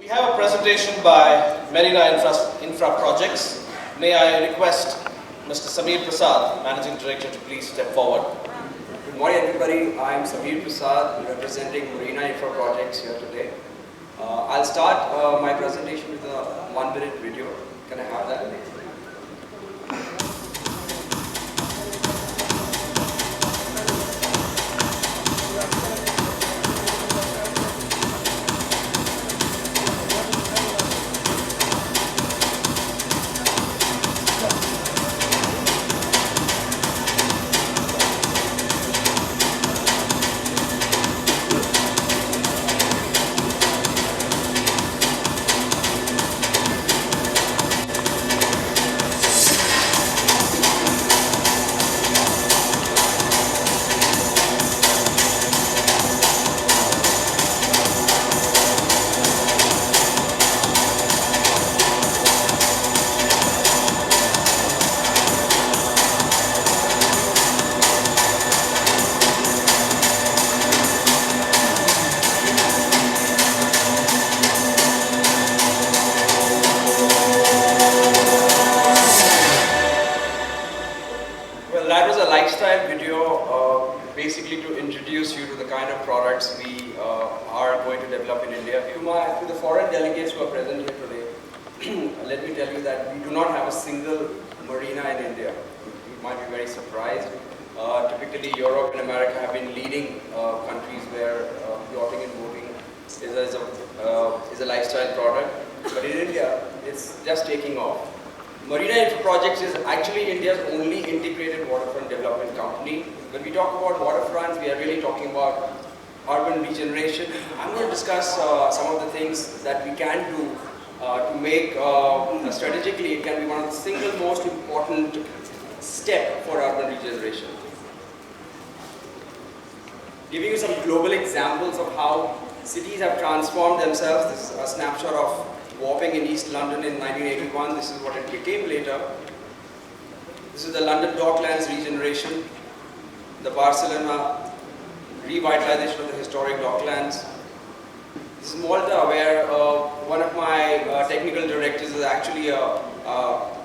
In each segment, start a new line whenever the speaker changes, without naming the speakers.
We have a presentation by Marina Infra Projects. May I request Mr. Samir Prasad, Managing Director, to please step forward.
Good morning, everybody. I am Samir Prasad, representing Marina Infra Projects here today. I'll start my presentation with a 1-minute video. Can I have that? That was a lifestyle video, basically to introduce you to the kind of products we are going to develop in India. To the foreign delegates who are present here today, let me tell you that we do not have a single marina in India. You might be very surprised. Typically, Europe and America have been leading countries where yachting and boating is a lifestyle product. But in India, it's just taking off. Marina Infra Projects is actually India's only integrated waterfront development company. When we talk about waterfronts, we are really talking about urban regeneration. I'm going to discuss some of the things that we can do to make, strategically, it can be one of the single most important step for urban regeneration. Giving you some global examples of how cities have transformed themselves. This is a snapshot of Wapping in East London in 1981. This is what it became later. This is the London Docklands regeneration, the Barcelona revitalization of the historic Docklands. This is Malta, where one of my technical directors is actually a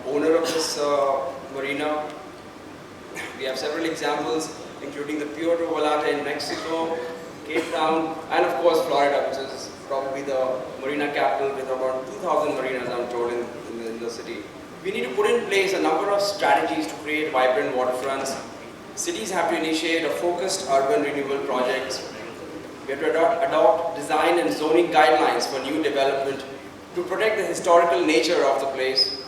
owner of this marina. We have several examples, including the Puerto Vallarta in Mexico, Cape Town, and of course Florida, which is probably the marina capital with about 2,000 marinas, I'm told, in the city. We need to put in place a number of strategies to create vibrant waterfronts. Cities have to initiate a focused urban renewal projects. We have to adopt design and zoning guidelines for new development to protect the historical nature of the place.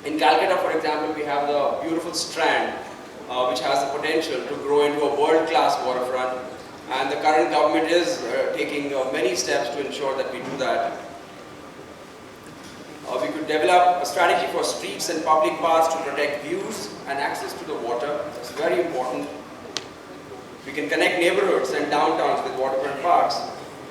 In Kolkata, for example, we have the beautiful Strand, which has the potential to grow into a world-class waterfront. And the current government is taking many steps to ensure that we do that. We could develop a strategy for streets and public paths to protect views and access to the water. It's very important. We can connect neighborhoods and downtowns with waterfront parks.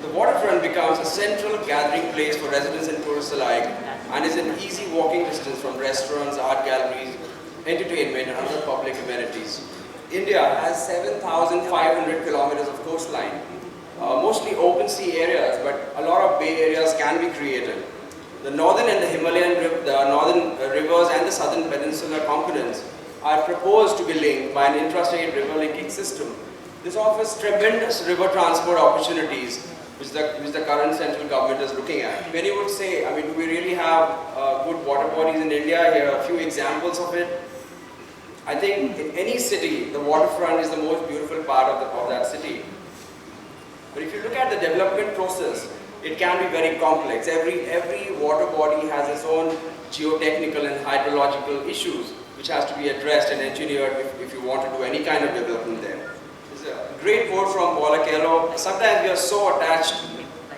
The waterfront becomes a central gathering place for residents and tourists alike and is an easy walking distance from restaurants, art galleries, entertainment, and other public amenities. India has 7,500 kilometers of coastline, mostly open sea areas, but a lot of bay areas can be created. The northern and the northern rivers and the southern peninsular components are proposed to be linked by an intrastate river linking system. This offers tremendous river transport opportunities, which the current central government is looking at. Many would say, I mean, do we really have good water bodies in India? Here are a few examples of it. I think in any city, the waterfront is the most beautiful part of that city. But if you look at the development process, it can be very complex. Every water body has its own geotechnical and hydrological issues, which has to be addressed and engineered if you want to do any kind of development there. There's a great quote from Paulo. Sometimes we are so attached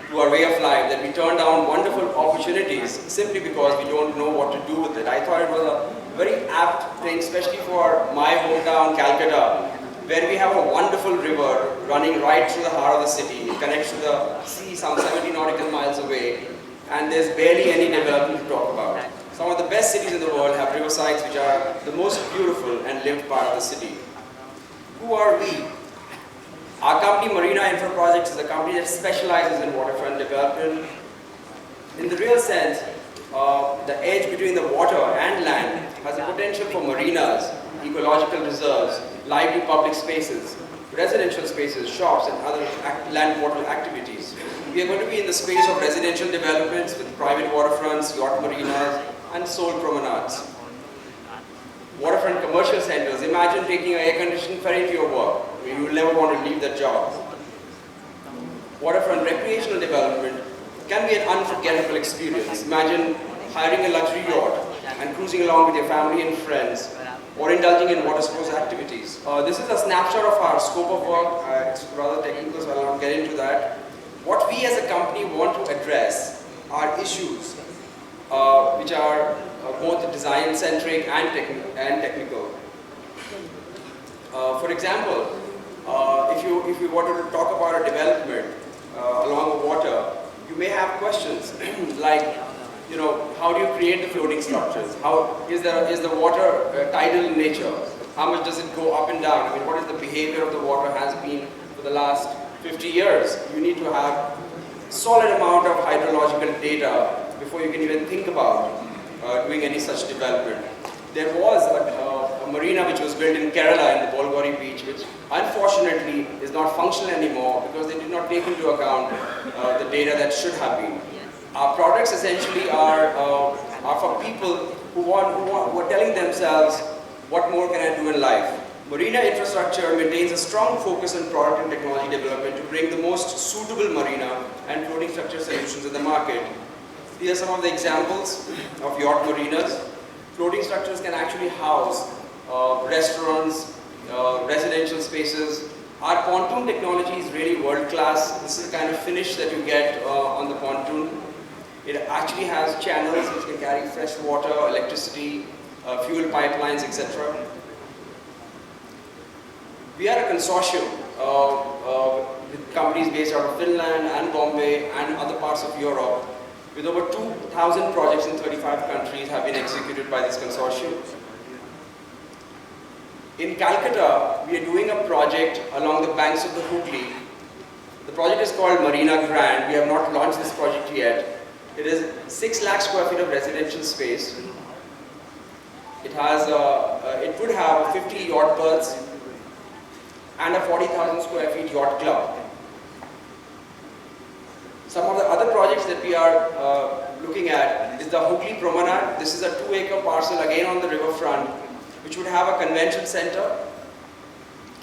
to our way of life that we turn down wonderful opportunities simply because we don't know what to do with it. I thought it was a very apt thing, especially for my hometown, Kolkata, where we have a wonderful river running right through the heart of the city. It connects to the sea some 70 nautical miles away, and there's barely any development to talk about. Some of the best cities in the world have riversides which are the most beautiful and lived part of the city. Who are we? Our company, Marina Infra Projects, is a company that specializes in waterfront development. In the real sense, the edge between the water and land has the potential for marinas, ecological reserves, lively public spaces, residential spaces, shops, and other land portal activities. We are going to be in the space of residential developments with private waterfronts, yacht marinas, and soul promenades. Waterfront commercial centers. Imagine taking an air-conditioned ferry to your work. You will never want to leave that job. Waterfront recreational development can be an unforgettable experience. Imagine hiring a luxury yacht and cruising along with your family and friends, or indulging in water sports activities. This is a snapshot of our scope of work. It's rather technical, so I'll not get into that. What we as a company want to address are issues which are both design-centric and technical. For example, if you wanted to talk about a development along the water, you may have questions like, how do you create the floating structures? How is the water tidal in nature? How much does it go up and down? I mean, what is the behavior of the water has been for the last 50 years? You need to have solid amount of hydrological data before you can even think about doing any such development. There was a marina which was built in Kerala in the Bolgori beach, which unfortunately is not functional anymore because they did not take into account the data that should have been. Our products essentially are for people who are telling themselves, what more can I do in life? Marina infrastructure maintains a strong focus on product and technology development to bring the most suitable marina and floating structure solutions in the market. These are some of the examples of yacht marinas. Floating structures can actually house restaurants, residential spaces. Our pontoon technology is really world class. This is the kind of finish that you get on the pontoon. It actually has channels which can carry fresh water, electricity, fuel pipelines, etc. We are a consortium with companies based out of Finland and Bombay and other parts of Europe, with over 2,000 projects in 35 countries have been executed by this consortium. In Calcutta, we are doing a project along the banks of the Hooghly. The project is called Marina Grand. We have not launched this project yet. It is 6 lakh square feet of residential space. It would have 50 yacht berths and a 40,000 square feet yacht club. Some of the other projects that we are looking at is the Hooghly Promenade. This is a 2-acre parcel again on the riverfront, which would have a convention center,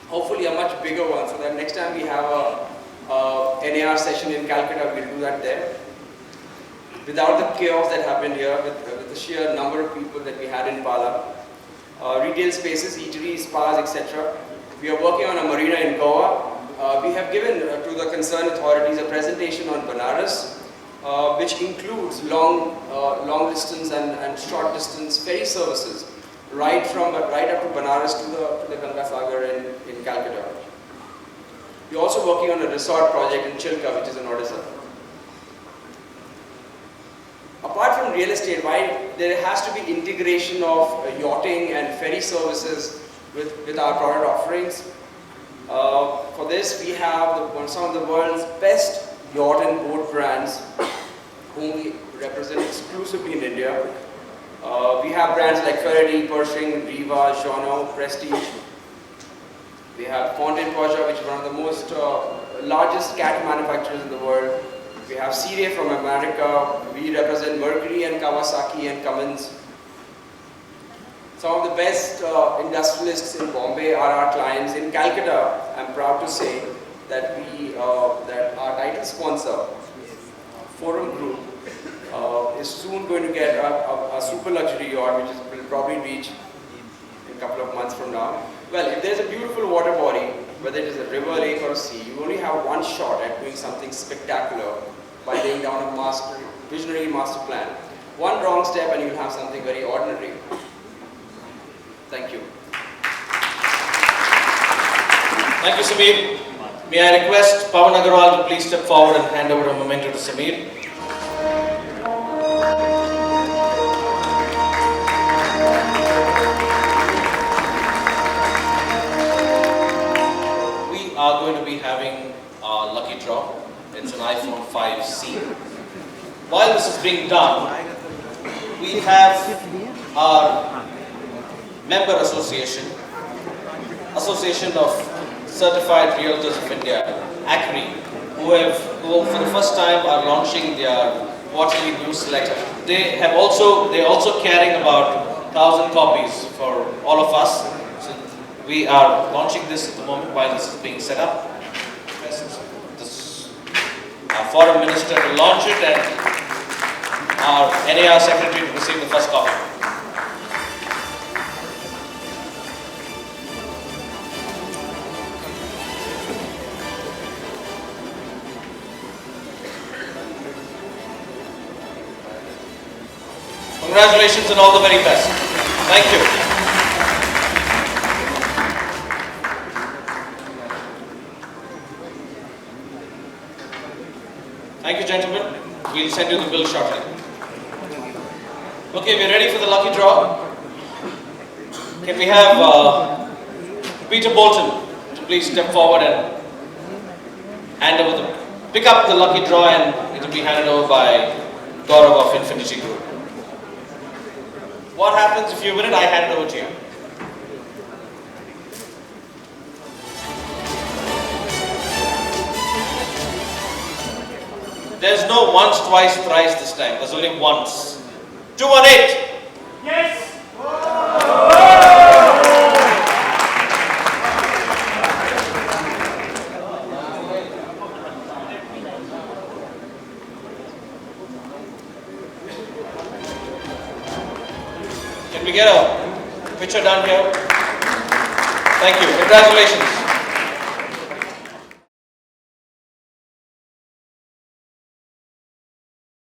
hopefully a much bigger one, so that next time we have a NAR session in Calcutta, we'll do that there. Without the chaos that happened here, with the sheer number of people that we had in Pala. Retail spaces, eateries, spas, etc. We are working on a marina in Goa. We have given to the concerned authorities a presentation on Banaras, which includes long distance and short distance ferry services, right up to Banaras to the Ganga Sagar in Calcutta. We are also working on a resort project in Chilka, which is in Odisha. Apart from real estate, there has to be integration of yachting and ferry services with our product offerings. For this, we have some of the world's best yacht and boat brands whom we represent exclusively in India. We have brands like Faraday, Pershing, Riva, Jono, Prestige. We have Fontaine Poja, which is one of the most largest cat manufacturers in the world. We have Sire from America. We represent Mercury and Kawasaki and Cummins. Some of the best industrialists in Bombay are our clients. In Calcutta, I'm proud to say that that our title sponsor, Forum Group, is soon going to get a super luxury yacht, which will probably reach in a couple of months from now. Well, if there's a beautiful water body, whether it is a river, lake, or a sea, you only have one shot at doing something spectacular by laying down a visionary master plan. One wrong step and you'll have something very ordinary. Thank you.
Thank you, Samir. May I request Pawan Agarwal to please step forward and hand over a memento to Samir. We are going to be having a lucky draw. It's an iPhone 5C. while this is being done, we have our member association, Association of Certified Realtors of India, ACRI, who for the first time are launching their quarterly newsletter. They're also carrying about 1,000 copies for all of us. So we are launching this at the moment while this is being set up. Our foreign minister to launch it and our NAR secretary to receive the first copy. Congratulations and all the very best. Thank you. Thank you, gentlemen. We'll send you the bill shortly. Okay, we're ready for the lucky draw. Can we have Peter Bolton to please step forward and pick up the lucky draw, and it will be handed over by Gaurav of Infinity Group. What happens if you win it? I hand it over to you. There's no once, twice, thrice this time. There's only once. 218.
Yes.
Can we get a picture done here? Thank you. Congratulations.